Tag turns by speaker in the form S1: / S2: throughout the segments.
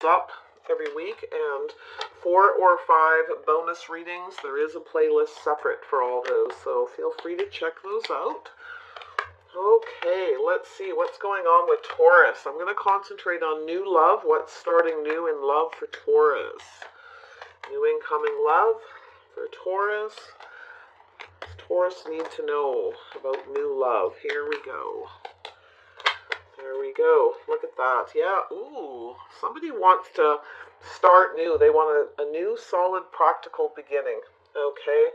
S1: up every week, and 4 or 5 bonus readings. There is a playlist separate for all those, so feel free to check those out. Okay, let's see what's going on with Taurus. I'm going to concentrate on new love. What's starting new in love for Taurus? New incoming love for Taurus. Taurus need to know about new love. Here we go. There we go. Look at that. Yeah. Ooh. Somebody wants to start new. They want a new, solid, practical beginning. Okay.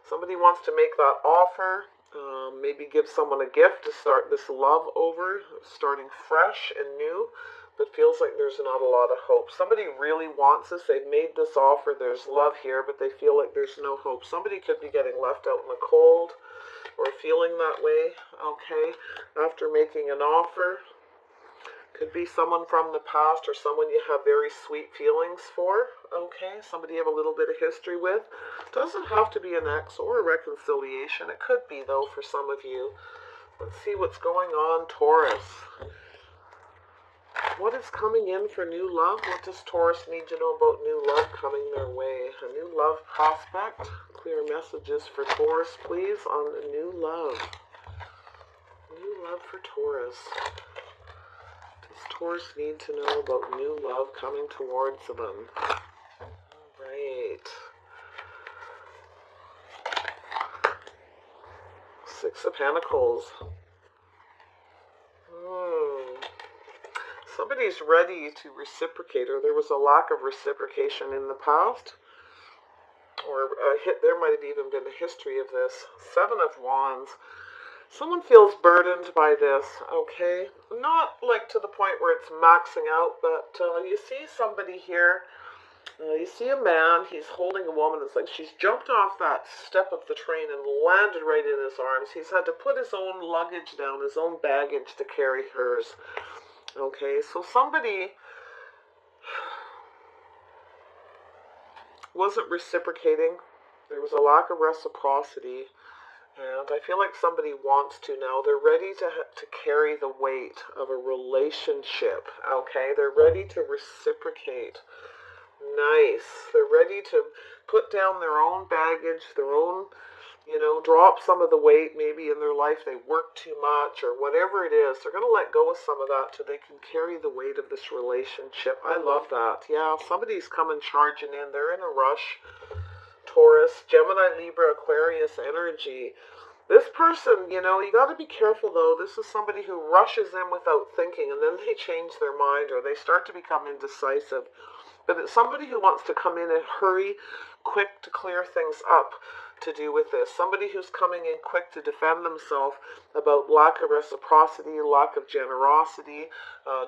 S1: Somebody wants to make that offer. Maybe give someone a gift to start this love over, starting fresh and new, but feels like there's not a lot of hope. Somebody really wants this. They've made this offer. There's love here, but they feel like there's no hope. Somebody could be getting left out in the cold or feeling that way, okay, after making an offer. Could be someone from the past or someone you have very sweet feelings for, okay, somebody you have a little bit of history with. Doesn't have to be an ex or a reconciliation. It could be, though, for some of you. Let's see what's going on, Taurus. What is coming in for new love? What does Taurus need to know about new love coming their way? A new love prospect. Clear messages for Taurus, please, on new love. New love for Taurus. Does Taurus need to know about new love coming towards them? All right. 6 of Pentacles. Somebody's ready to reciprocate, or there was a lack of reciprocation in the past, or there might have even been a history of this. 7 of Wands. Someone feels burdened by this, okay? Not like to the point where it's maxing out, but you see somebody here. You see a man, he's holding a woman. It's like she's jumped off that step of the train and landed right in his arms. He's had to put his own luggage down, his own baggage to carry hers. Okay, so somebody wasn't reciprocating. There was a lack of reciprocity. And I feel like somebody wants to now. They're ready to carry the weight of a relationship. Okay, they're ready to reciprocate. Nice. They're ready to put down their own baggage, their own, drop some of the weight maybe in their life. They work too much or whatever it is. They're going to let go of some of that so they can carry the weight of this relationship. I love that. Yeah, somebody's coming charging in. They're in a rush. Taurus, Gemini, Libra, Aquarius energy. This person, you got to be careful though. This is somebody who rushes in without thinking, and then they change their mind or they start to become indecisive. But it's somebody who wants to come in and hurry, quick to clear things up to do with this. Somebody who's coming in quick to defend themselves about lack of reciprocity, lack of generosity,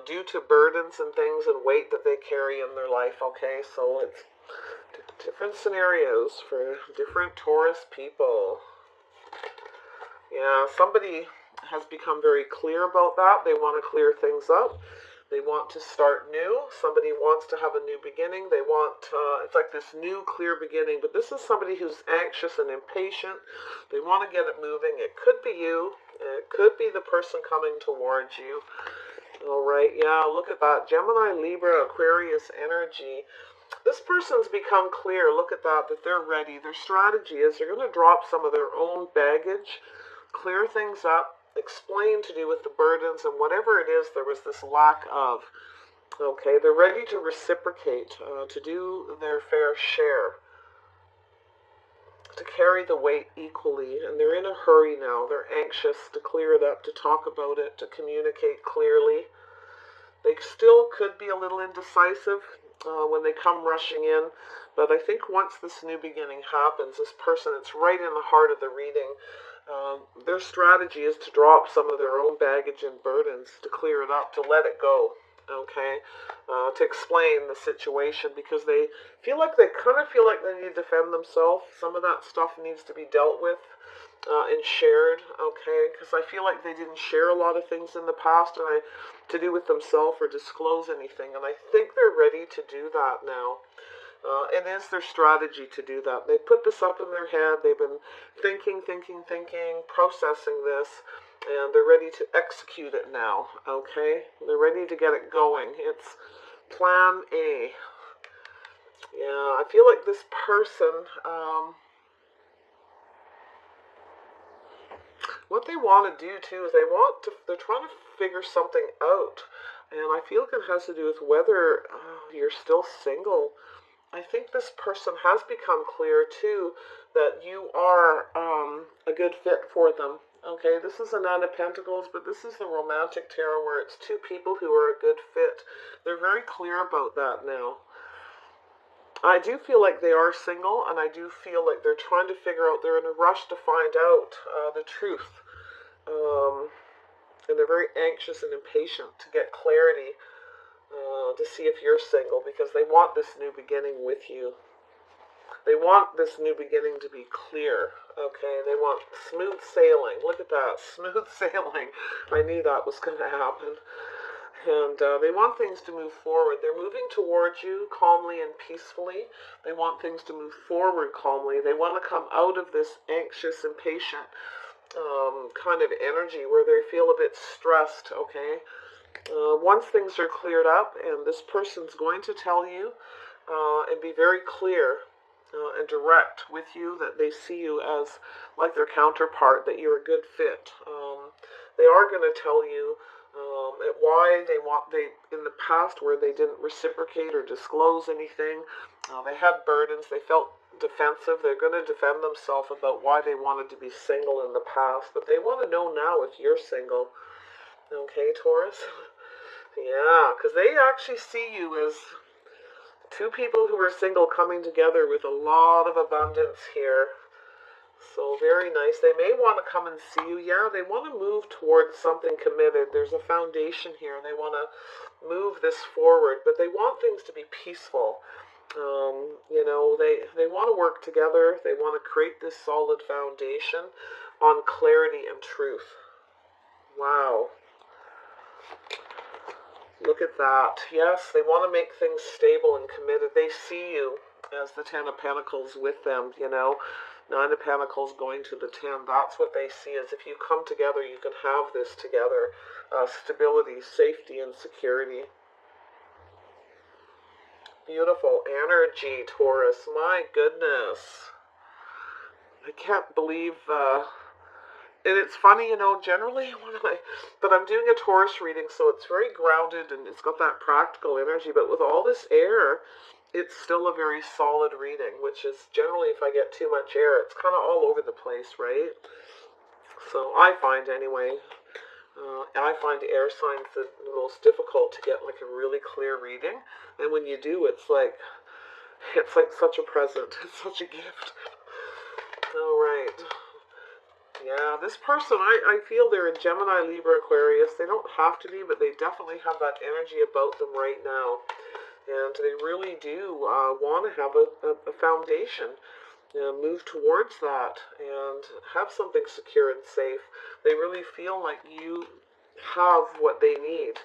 S1: due to burdens and things and weight that they carry in their life, okay? So it's different scenarios for different Taurus people. Yeah, somebody has become very clear about that. They want to clear things up. They want to start new. Somebody wants to have a new beginning. They want, it's like this new, clear beginning. But this is somebody who's anxious and impatient. They want to get it moving. It could be you. It could be the person coming towards you. All right, yeah, look at that. Gemini, Libra, Aquarius energy. This person's become clear, look at that they're ready. Their strategy is they're going to drop some of their own baggage, clear things up, explain to do with the burdens and whatever it is there was this lack of. Okay, they're ready to reciprocate, to do their fair share, to carry the weight equally, and they're in a hurry now. They're anxious to clear it up, to talk about it, to communicate clearly. They still could be a little indecisive when they come rushing in, but I think once this new beginning happens, this person, it's right in the heart of the reading. Their strategy is to drop some of their own baggage and burdens, to clear it up, to let it go, okay, to explain the situation, because they kind of feel like they need to defend themselves. Some of that stuff needs to be dealt with and shared, okay, because I feel like they didn't share a lot of things in the past to do with themselves or disclose anything, and I think they're ready to do that now. It is their strategy to do that. They put this up in their head. They've been thinking, processing this, and they're ready to execute it now, okay? They're ready to get it going. Plan A. Yeah, I feel like this person, what they want to do too is they're trying to figure something out. And I feel like it has to do with whether you're still single. I think this person has become clear too that you are a good fit for them. Okay, this is a Nine of Pentacles, but this is the romantic tarot where it's two people who are a good fit. They're very clear about that now. I do feel like they are single, and I do feel like they're trying to figure out, they're in a rush to find out the truth. And they're very anxious and impatient to get clarity, to see if you're single, because they want this new beginning with you. They want this new beginning to be clear, okay? They want smooth sailing. Look at that, smooth sailing. I knew that was going to happen. And they want things to move forward. They're moving towards you calmly and peacefully. They want things to move forward calmly. They want to come out of this anxious, impatient kind of energy where they feel a bit stressed, okay? Once things are cleared up, and this person's going to tell you and be very clear and direct with you that they see you as like their counterpart, that you're a good fit. They are going to tell you why they in the past where they didn't reciprocate or disclose anything. They had burdens. They felt defensive. They're going to defend themselves about why they wanted to be single in the past, but they want to know now if you're single. Okay, Taurus? Yeah, because they actually see you as two people who are single coming together with a lot of abundance here. So very nice. They may want to come and see you. Yeah, they want to move towards something committed. There's a foundation here. They want to move this forward, but they want things to be peaceful. You know, they want to work together. They want to create this solid foundation on clarity and truth. Wow. Look at that. Yes, they want to make things stable and committed. They see you as the Ten of Pentacles with them, you know. Nine of Pentacles going to the 10. That's what they see, as if you come together, you can have this together. Stability, safety, and security. Beautiful energy, Taurus. My goodness. I can't believe... and it's funny, you know, generally, but I'm doing a Taurus reading, so it's very grounded, and it's got that practical energy, but with all this air, it's still a very solid reading, which is generally, if I get too much air, it's kind of all over the place, right? So I find, anyway, I find air signs the most difficult to get, like, a really clear reading, and when you do, it's like such a present, it's such a gift. All right. Yeah, this person, I feel they're in Gemini, Libra, Aquarius. They don't have to be, but they definitely have that energy about them right now. And they really do want to have a foundation, move towards that, and have something secure and safe. They really feel like you have what they need.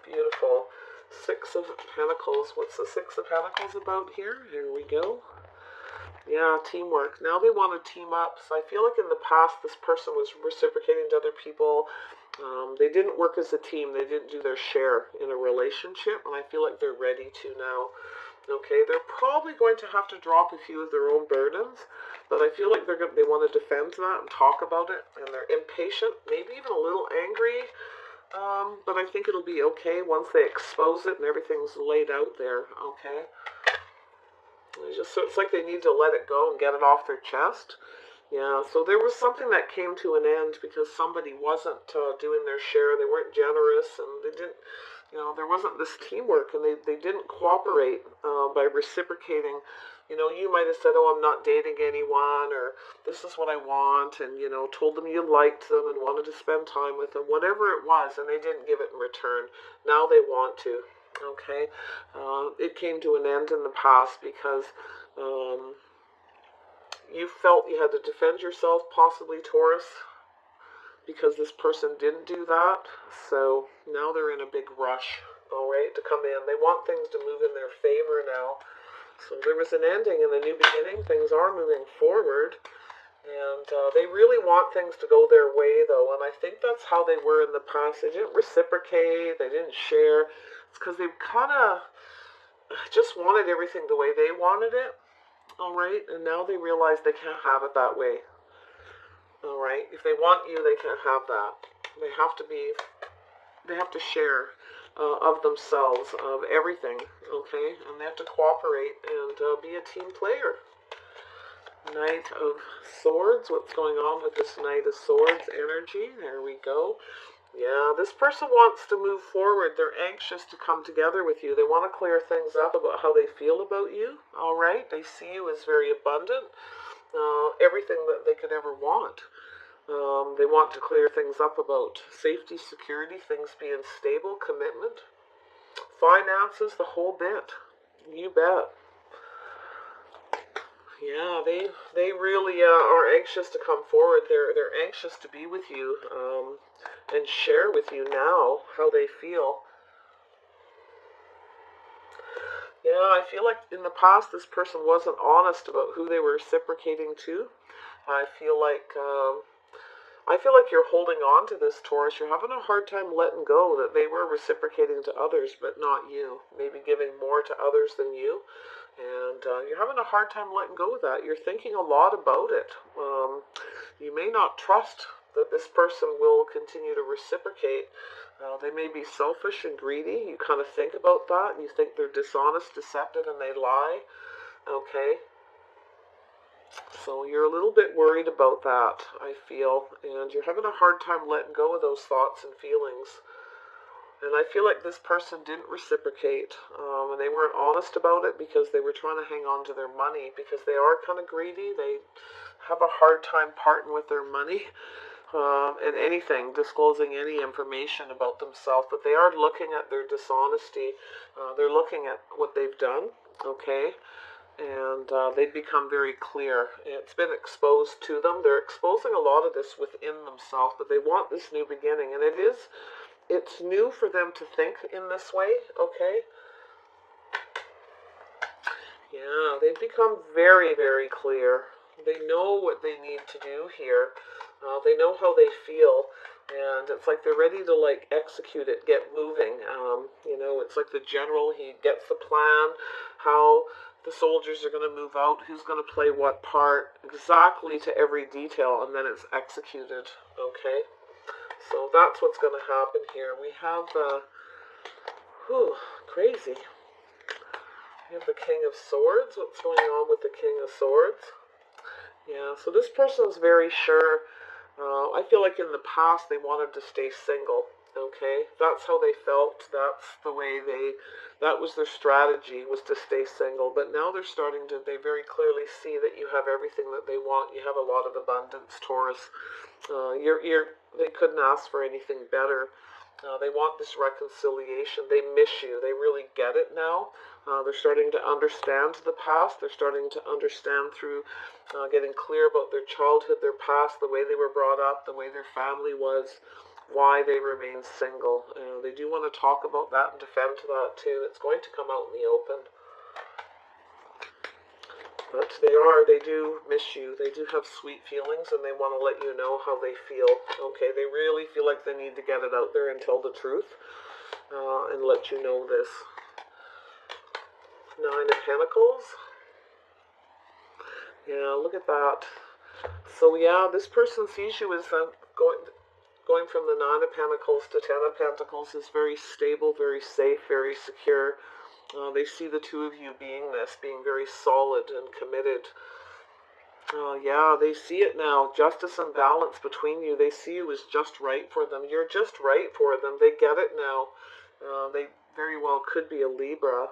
S1: Beautiful. Six of Pentacles. What's the Six of Pentacles about here? Here we go. Yeah, teamwork. Now they want to team up. So I feel like in the past this person was reciprocating to other people. They didn't work as a team. They didn't do their share in a relationship, and I feel like they're ready to now. Okay, they're probably going to have to drop a few of their own burdens, but I feel like they want to defend that and talk about it, and they're impatient, maybe even a little angry, but I think it'll be okay once they expose it and everything's laid out there, okay? So it's like they need to let it go and get it off their chest. Yeah, so there was something that came to an end because somebody wasn't doing their share. They weren't generous, and they didn't, you know, there wasn't this teamwork, and they didn't cooperate by reciprocating. You know, you might have said, oh, I'm not dating anyone, or this is what I want, and, you know, told them you liked them and wanted to spend time with them, whatever it was, and they didn't give it in return. Now they want to, okay? It came to an end in the past because... you felt you had to defend yourself, possibly, Taurus, because this person didn't do that. So now they're in a big rush, all right, to come in. They want things to move in their favor now. So there was an ending and a new beginning. Things are moving forward. And they really want things to go their way, though, and I think that's how they were in the past. They didn't reciprocate, they didn't share. It's because they kind of just wanted everything the way they wanted it, all right? And now they realize they can't have it that way, all right? If they want you, they can't have that. They have to be, they have to share of themselves, of everything, okay? And they have to cooperate and be a team player. Knight of Swords. What's going on with this Knight of Swords energy? There we go. Yeah, this person wants to move forward. They're anxious to come together with you. They want to clear things up about how they feel about you. All right? They see you as very abundant. Everything that they could ever want. They want to clear things up about safety, security, things being stable, commitment, finances, the whole bit. You bet. Yeah, they really are anxious to come forward. They're anxious to be with you and share with you now how they feel. Yeah, I feel like in the past this person wasn't honest about who they were reciprocating to. I feel like you're holding on to this, Taurus. You're having a hard time letting go that they were reciprocating to others, but not you. Maybe giving more to others than you. And you're having a hard time letting go of that. You're thinking a lot about it. You may not trust that this person will continue to reciprocate. They may be selfish and greedy. You kind of think about that. You think they're dishonest, deceptive, and they lie. Okay? So you're a little bit worried about that, I feel. And you're having a hard time letting go of those thoughts and feelings. And I feel like this person didn't reciprocate, and they weren't honest about it because they were trying to hang on to their money, because they are kind of greedy. They have a hard time parting with their money and anything, disclosing any information about themselves. But they are looking at their dishonesty. They're looking at what they've done, okay? And they've become very clear. It's been exposed to them. They're exposing a lot of this within themselves, but they want this new beginning, and it's new for them to think in this way, okay? Yeah, they've become very, very clear. They know what they need to do here. They know how they feel, and it's like they're ready to like execute it, get moving. It's like the general, he gets the plan, how the soldiers are going to move out, who's going to play what part, exactly to every detail, and then it's executed, okay? So that's what's going to happen here. We have crazy. We have the King of Swords. What's going on with the King of Swords? Yeah, so this person's very sure. I feel like in the past they wanted to stay single, okay? That's how they felt. That's the way that was their strategy, was to stay single. But now they very clearly see that you have everything that they want. You have a lot of abundance, Taurus. They couldn't ask for anything better. They want this reconciliation. They miss you. They really get it now. They're starting to understand the past. They're starting to understand through getting clear about their childhood, their past, the way they were brought up, the way their family was, why they remain single. They do want to talk about that and defend that too. It's going to come out in the open. But they do miss you. They do have sweet feelings, and they want to let you know how they feel. Okay, they really feel like they need to get it out there and tell the truth and let you know this. Nine of Pentacles. Yeah, look at that. So yeah, this person sees you as going from the Nine of Pentacles to Ten of Pentacles is very stable, very safe, very secure. They see the two of you being very solid and committed. Yeah, they see it now. Justice and balance between you. They see you as just right for them. You're just right for them. They get it now. They very well could be a Libra.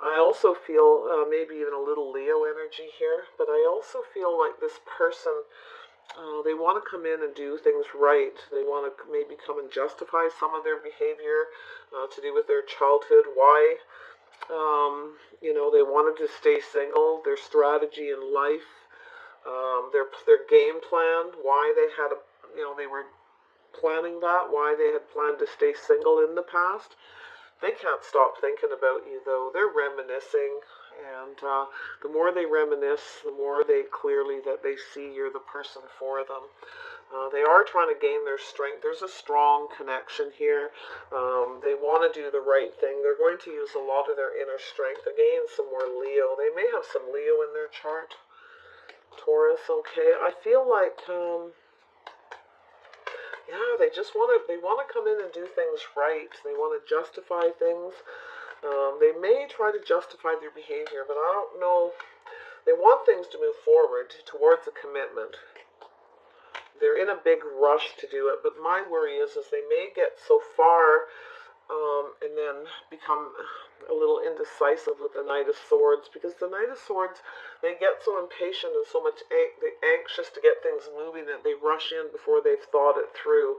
S1: I also feel maybe even a little Leo energy here, but I also feel like this person, they want to come in and do things right. They want to maybe come and justify some of their behavior to do with their childhood. Why? They wanted to stay single, their strategy in life, their game plan, why they had they were planning that, why they had planned to stay single in the past. They can't stop thinking about you, though. They're reminiscing, And the more they reminisce, the more they clearly that they see you're the person for them. They are trying to gain their strength. There's a strong connection here. They want to do the right thing. They're going to use a lot of their inner strength. Again, some more Leo. They may have some Leo in their chart. Taurus, okay. I feel like, yeah, they just want to, they want to come in and do things right. They want to justify things. They may try to justify their behavior, but I don't know. They want things to move forward towards a commitment. They're in a big rush to do it, but my worry is they may get so far and then become a little indecisive with the Knight of Swords, because the Knight of Swords, they get so impatient and so much anxious to get things moving that they rush in before they've thought it through,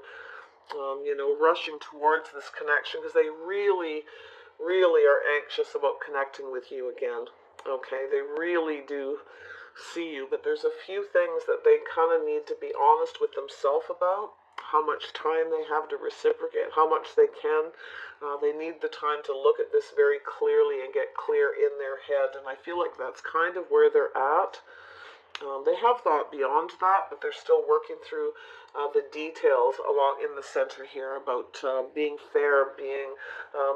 S1: you know, rushing towards this connection because they really, really are anxious about connecting with you again. Okay, they really do see you, but there's a few things that they kind of need to be honest with themselves about. How much time they have to reciprocate, how much they can. They need the time to look at this very clearly and get clear in their head, and I feel like that's kind of where they're at. They have thought beyond that, but they're still working through the details along in the center here about being fair, being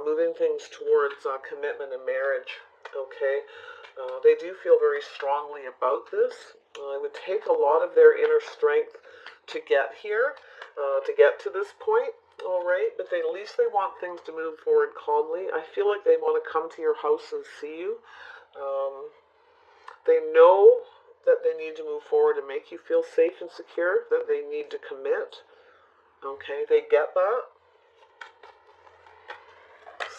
S1: moving things towards commitment and marriage. Okay, they do feel very strongly about this. It would take a lot of their inner strength to get here, to get to this point. All right, but at least they want things to move forward calmly. I feel like they want to come to your house and see you. They know that they need to move forward and make you feel safe and secure, that they need to commit. Okay, they get that.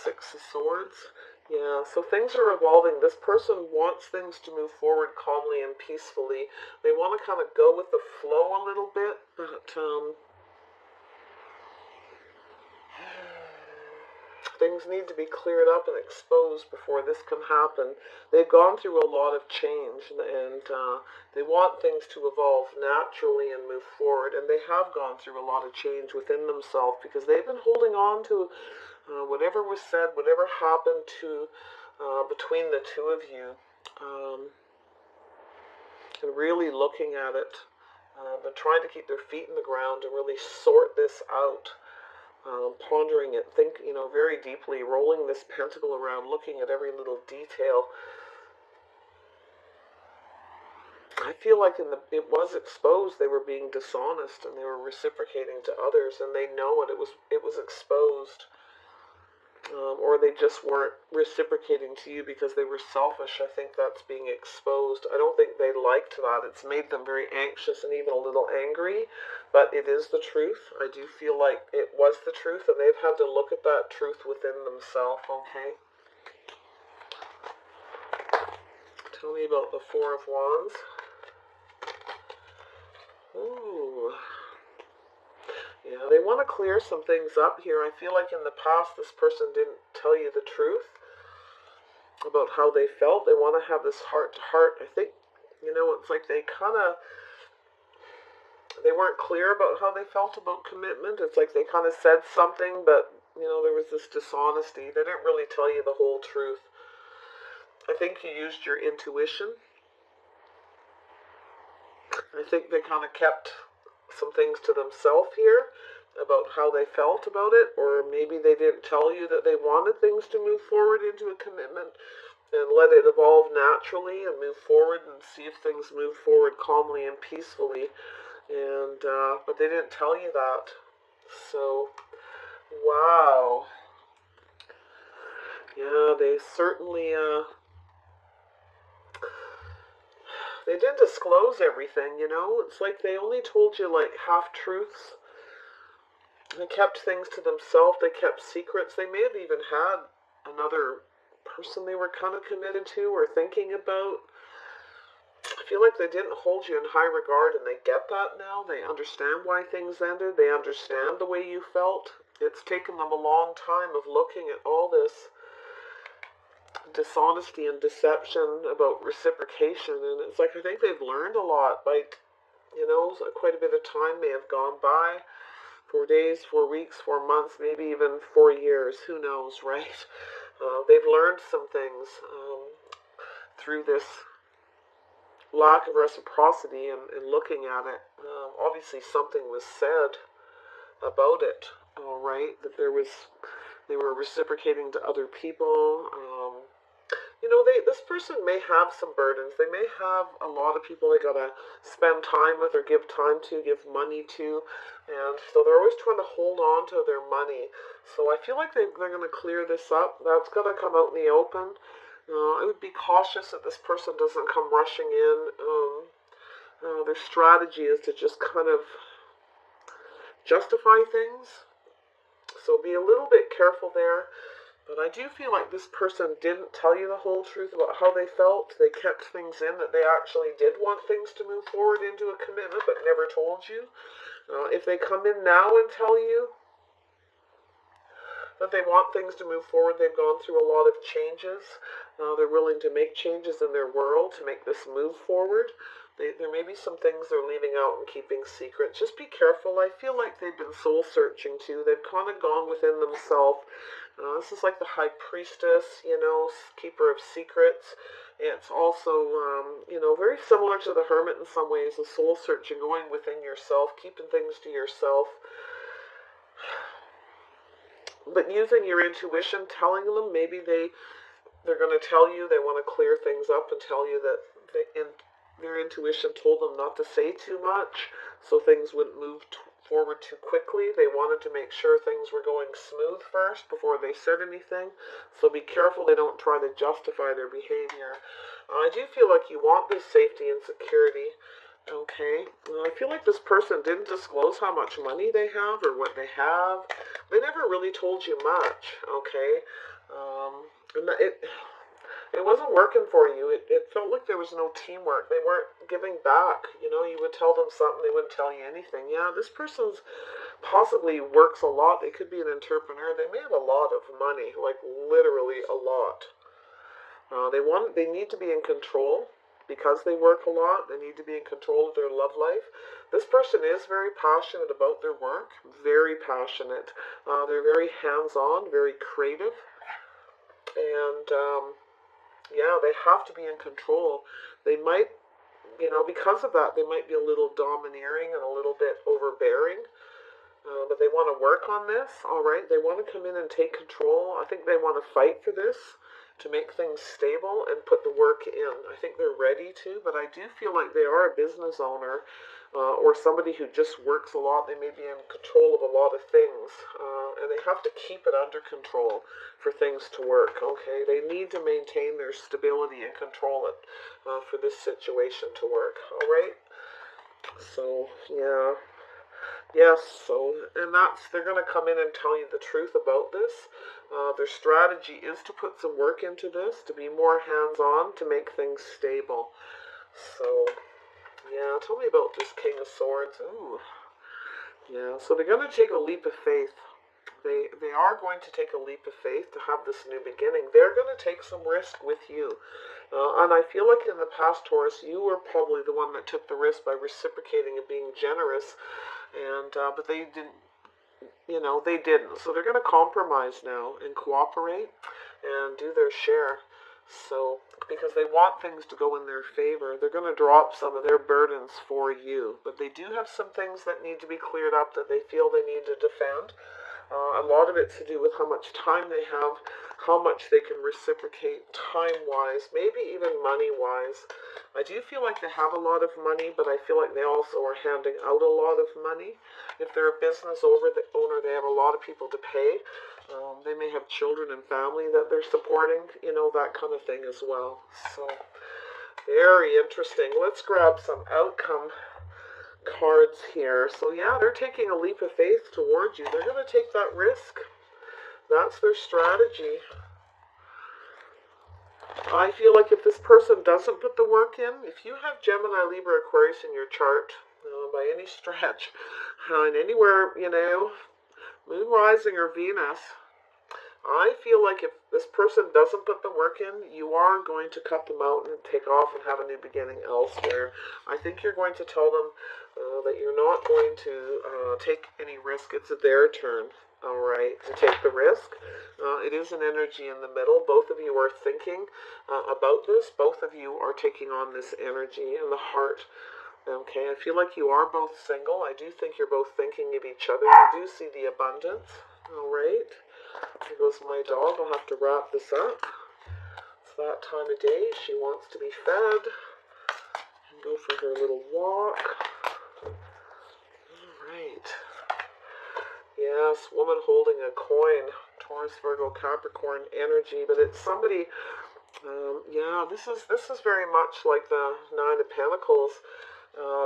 S1: Six of Swords. Yeah, so things are evolving. This person wants things to move forward calmly and peacefully. They want to kind of go with the flow a little bit, but things need to be cleared up and exposed before this can happen. They've gone through a lot of change, and they want things to evolve naturally and move forward, and they have gone through a lot of change within themselves because they've been holding on to whatever was said, whatever happened to between the two of you, and really looking at it, but trying to keep their feet in the ground and really sort this out, pondering it, very deeply, rolling this pentacle around, looking at every little detail. I feel like it was exposed. They were being dishonest and they were reciprocating to others, and they know it. It was exposed. Or they just weren't reciprocating to you because they were selfish. I think that's being exposed. I don't think they liked that. It's made them very anxious and even a little angry, but it is the truth. I do feel like it was the truth, and they've had to look at that truth within themselves, okay? Tell me about the Four of Wands. Ooh. Yeah, they want to clear some things up here. I feel like in the past this person didn't tell you the truth about how they felt. They want to have this heart-to-heart. I think, it's like they weren't clear about how they felt about commitment. It's like they kind of said something, but, there was this dishonesty. They didn't really tell you the whole truth. I think you used your intuition. I think they kind of kept some things to themselves here about how they felt about it, or maybe they didn't tell you that they wanted things to move forward into a commitment and let it evolve naturally and move forward and see if things move forward calmly and peacefully, and but they didn't tell you that. So wow, yeah, they certainly they didn't disclose everything, It's like they only told you, like, half-truths. They kept things to themselves. They kept secrets. They may have even had another person they were kind of committed to or thinking about. I feel like they didn't hold you in high regard, and they get that now. They understand why things ended. They understand the way you felt. It's taken them a long time of looking at all this dishonesty and deception about reciprocation, and it's like I think they've learned a lot by, quite a bit of time may have gone by, 4 days, 4 weeks, 4 months, maybe even 4 years, who knows, right? They've learned some things, through this lack of reciprocity and looking at it. Obviously something was said about it, all right, that they were reciprocating to other people. You know, this person may have some burdens. They may have a lot of people they gotta spend time with or give time to, give money to, and so they're always trying to hold on to their money. So I feel like they're going to clear this up. That's going to come out in the open. I would be cautious that this person doesn't come rushing in. Their strategy is to just kind of justify things. So be a little bit careful there. But I do feel like this person didn't tell you the whole truth about how they felt. They kept things in, that they actually did want things to move forward into a commitment, but never told you. If they come in now and tell you that they want things to move forward, they've gone through a lot of changes. They're willing to make changes in their world to make this move forward. There may be some things they're leaving out and keeping secret. Just be careful. I feel like they've been soul searching too. They've kind of gone within themselves. This is like the high priestess, you know, keeper of secrets. It's also, you know, very similar to the hermit in some ways, the soul searching, going within yourself, keeping things to yourself. But using your intuition, telling them, maybe they're going to tell you, they want to clear things up and tell you that their intuition told them not to say too much, so things wouldn't move forward too quickly. They wanted to make sure things were going smooth first before they said anything. So be careful they don't try to justify their behavior. I do feel like you want this safety and security. Okay, I feel like this person didn't disclose how much money they have or what they have. They never really told you much, okay? And it wasn't working for you. It felt like there was no teamwork. They weren't giving back. You know, you would tell them something, they wouldn't tell you anything. Yeah, this person's possibly works a lot. They could be an entrepreneur. They may have a lot of money, like literally a lot. They need to be in control. Because they work a lot, they need to be in control of their love life. This person is very passionate about their work, very passionate. They're very hands-on, very creative. And, yeah, they have to be in control. They might, you know, because of that, they might be a little domineering and a little bit overbearing. But they want to work on this, all right? They want to come in and take control. I think they want to fight for this, to make things stable and put the work in. I think they're ready to, but I do feel like they are a business owner or somebody who just works a lot. They may be in control of a lot of things, and they have to keep it under control for things to work, okay? They need to maintain their stability and control it for this situation to work, all right? So, yeah. Yes, and they're going to come in and tell you the truth about this. Their strategy is to put some work into this, to be more hands-on, to make things stable. So, yeah, tell me about this King of Swords. Ooh. Yeah, so they're going to take a leap of faith. They are going to take a leap of faith to have this new beginning. They're going to take some risk with you. And I feel like in the past, Taurus, you were probably the one that took the risk by reciprocating and being generous. And but they didn't, you know, they didn't. So they're going to compromise now and cooperate and do their share. So, because they want things to go in their favor, they're going to drop some of their burdens for you. But they do have some things that need to be cleared up that they feel they need to defend. A lot of it's to do with how much time they have, how much they can reciprocate time-wise, maybe even money-wise. I do feel like they have a lot of money, but I feel like they also are handing out a lot of money. If they're a business owner, they have a lot of people to pay. They may have children and family that they're supporting, you know, that kind of thing as well. So, very interesting. Let's grab some outcome cards here. So yeah, they're taking a leap of faith towards you. They're going to take that risk. That's their strategy. I feel like if this person doesn't put the work in, if you have Gemini, Libra, Aquarius in your chart, by any stretch, and anywhere, you know, Moon rising or Venus, I feel like if this person doesn't put the work in, you are going to cut them out and take off and have a new beginning elsewhere. I think you're going to tell them that you're not going to take any risk. It's their turn, all right, to take the risk. It is an energy in the middle. Both of you are thinking about this. Both of you are taking on this energy in the heart. Okay, I feel like you are both single. I do think you're both thinking of each other. You do see the abundance. All right. Here goes my dog. I'll have to wrap this up. It's that time of day. She wants to be fed and go for her little walk. All right. Yes, woman holding a coin. Taurus, Virgo, Capricorn energy, but it's somebody. Yeah, this is very much like the Nine of Pentacles.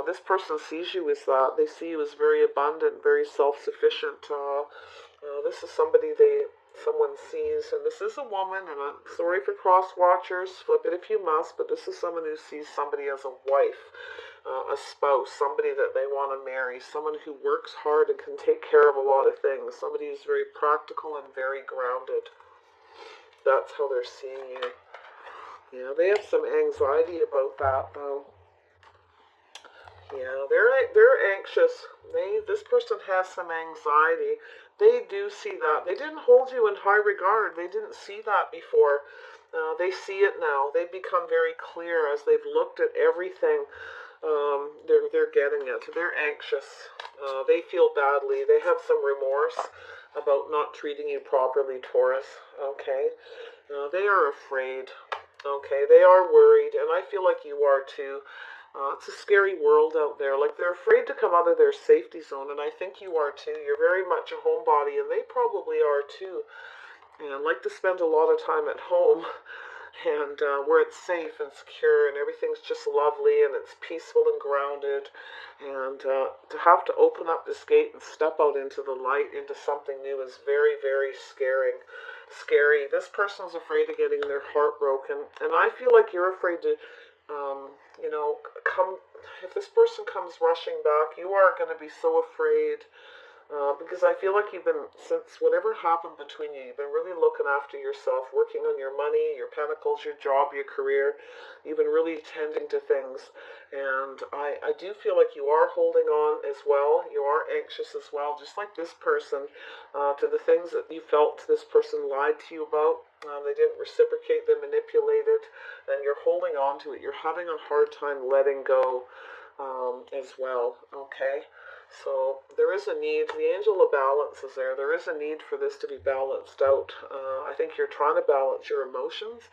S1: This person sees you as that. They see you as very abundant, very self-sufficient. This is somebody someone sees, and this is a woman, and I'm sorry for cross watchers, flip it if you must, but this is someone who sees somebody as a wife, a spouse, somebody that they want to marry, someone who works hard and can take care of a lot of things, somebody who's very practical and very grounded. That's how they're seeing you. Yeah, they have some anxiety about that, though. Yeah, they're anxious. This person has some anxiety. They do see that. They didn't hold you in high regard. They didn't see that before. They see it now. They've become very clear as they've looked at everything. They're getting it. They're anxious. They feel badly. They have some remorse about not treating you properly, Taurus. Okay, they are afraid. Okay, they are worried, and I feel like you are too. It's a scary world out there. Like, they're afraid to come out of their safety zone, and I think you are too. You're very much a homebody, and they probably are too. And like to spend a lot of time at home, and where it's safe and secure, and everything's just lovely, and it's peaceful and grounded. And to have to open up this gate and step out into the light, into something new, is very, very scary. This person's afraid of getting their heart broken, and I feel like you're afraid to if this person comes rushing back, you are going to be so afraid, because I feel like since whatever happened between you, you've been really looking after yourself, working on your money, your pentacles, your job, your career. You've been really tending to things, and I do feel like you are holding on as well. You are anxious as well, just like this person, to the things that you felt this person lied to you about. They didn't reciprocate, they manipulated, and you're holding on to it. You're having a hard time letting go as well, okay? So there is a need. The angel of balance is there. There is a need for this to be balanced out. I think you're trying to balance your emotions,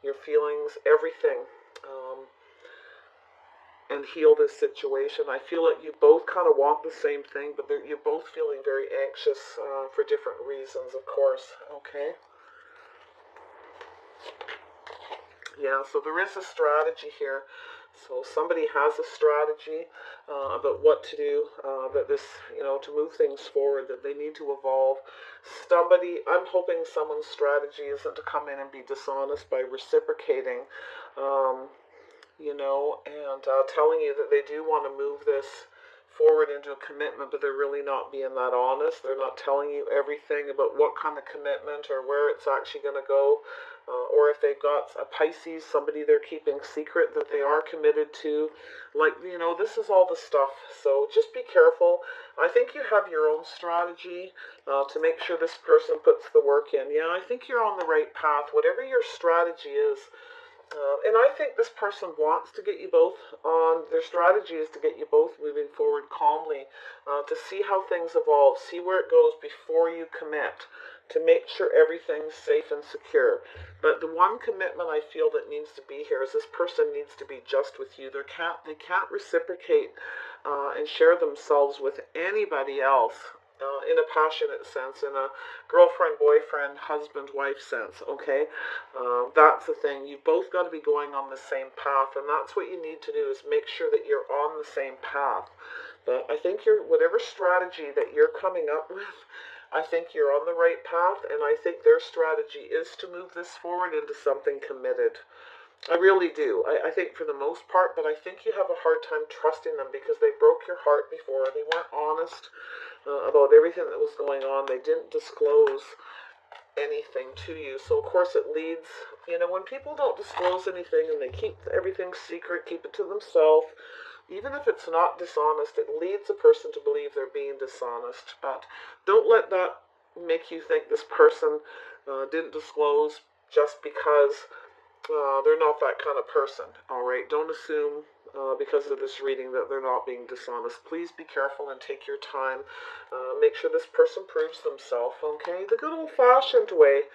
S1: your feelings, everything, and heal this situation. I feel like you both kind of want the same thing, but you're both feeling very anxious for different reasons, of course, okay? Yeah, so there is a strategy here. So somebody has a strategy about what to do, to move things forward, that they need to evolve. I'm hoping someone's strategy isn't to come in and be dishonest by reciprocating, and telling you that they do want to move this forward into a commitment, but they're really not being that honest. They're not telling you everything about what kind of commitment or where it's actually going to go. Or if they've got a Pisces, somebody they're keeping secret that they are committed to. This is all the stuff. So just be careful. I think you have your own strategy to make sure this person puts the work in. Yeah, I think you're on the right path. Whatever your strategy is, and I think this person wants to get you both on. Their strategy is to get you both moving forward calmly, to see how things evolve, see where it goes before you commit, to make sure everything's safe and secure. But the one commitment I feel that needs to be here is this person needs to be just with you. They can't reciprocate and share themselves with anybody else. In a passionate sense, in a girlfriend, boyfriend, husband, wife sense, okay? That's the thing. You've both got to be going on the same path, and that's what you need to do, is make sure that you're on the same path. But I think whatever strategy that you're coming up with, I think you're on the right path, and I think their strategy is to move this forward into something committed. I really do. I think for the most part, but I think you have a hard time trusting them because they broke your heart before. They weren't honest about everything that was going on. They didn't disclose anything to you. So of course it leads, when people don't disclose anything and they keep everything secret, keep it to themselves, even if it's not dishonest, it leads a person to believe they're being dishonest. But don't let that make you think this person didn't disclose just because they're not that kind of person. All right, don't assume because of this reading that they're not being dishonest. Please be careful and take your time. Make sure this person proves themselves, okay? The good old-fashioned way.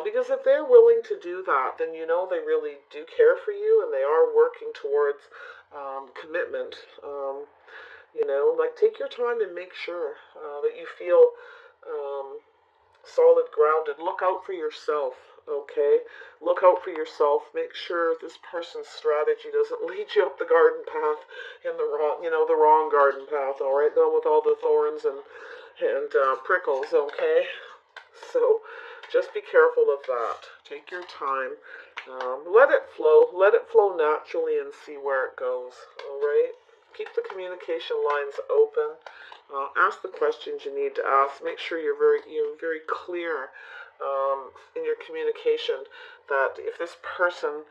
S1: Because if they're willing to do that, then you know they really do care for you and they are working towards commitment. Like take your time and make sure that you feel solid grounded. Look out for yourself, okay? Look out for yourself. Make sure this person's strategy doesn't lead you up the garden path in the wrong garden path, all right? Done with all the thorns and prickles, okay? So just be careful of that. Take your time. Let it flow. Let it flow naturally and see where it goes, all right? Keep the communication lines open. Ask the questions you need to ask. Make sure you're very clear in your communication that if this person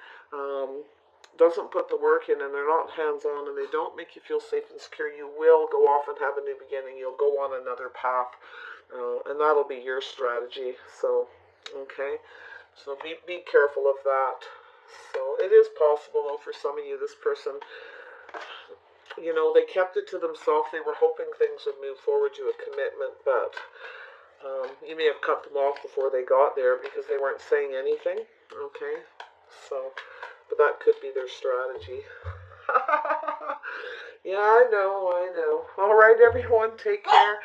S1: doesn't put the work in and they're not hands-on and they don't make you feel safe and secure, you will go off and have a new beginning. You'll go on another path, and that'll be your strategy. So, okay, so be careful of that. So it is possible, though, for some of you, this person, they kept it to themselves. They were hoping things would move forward to a commitment, but you may have cut them off before they got there because they weren't saying anything. Okay, so, but that could be their strategy. Yeah, I know. All right, everyone, take care.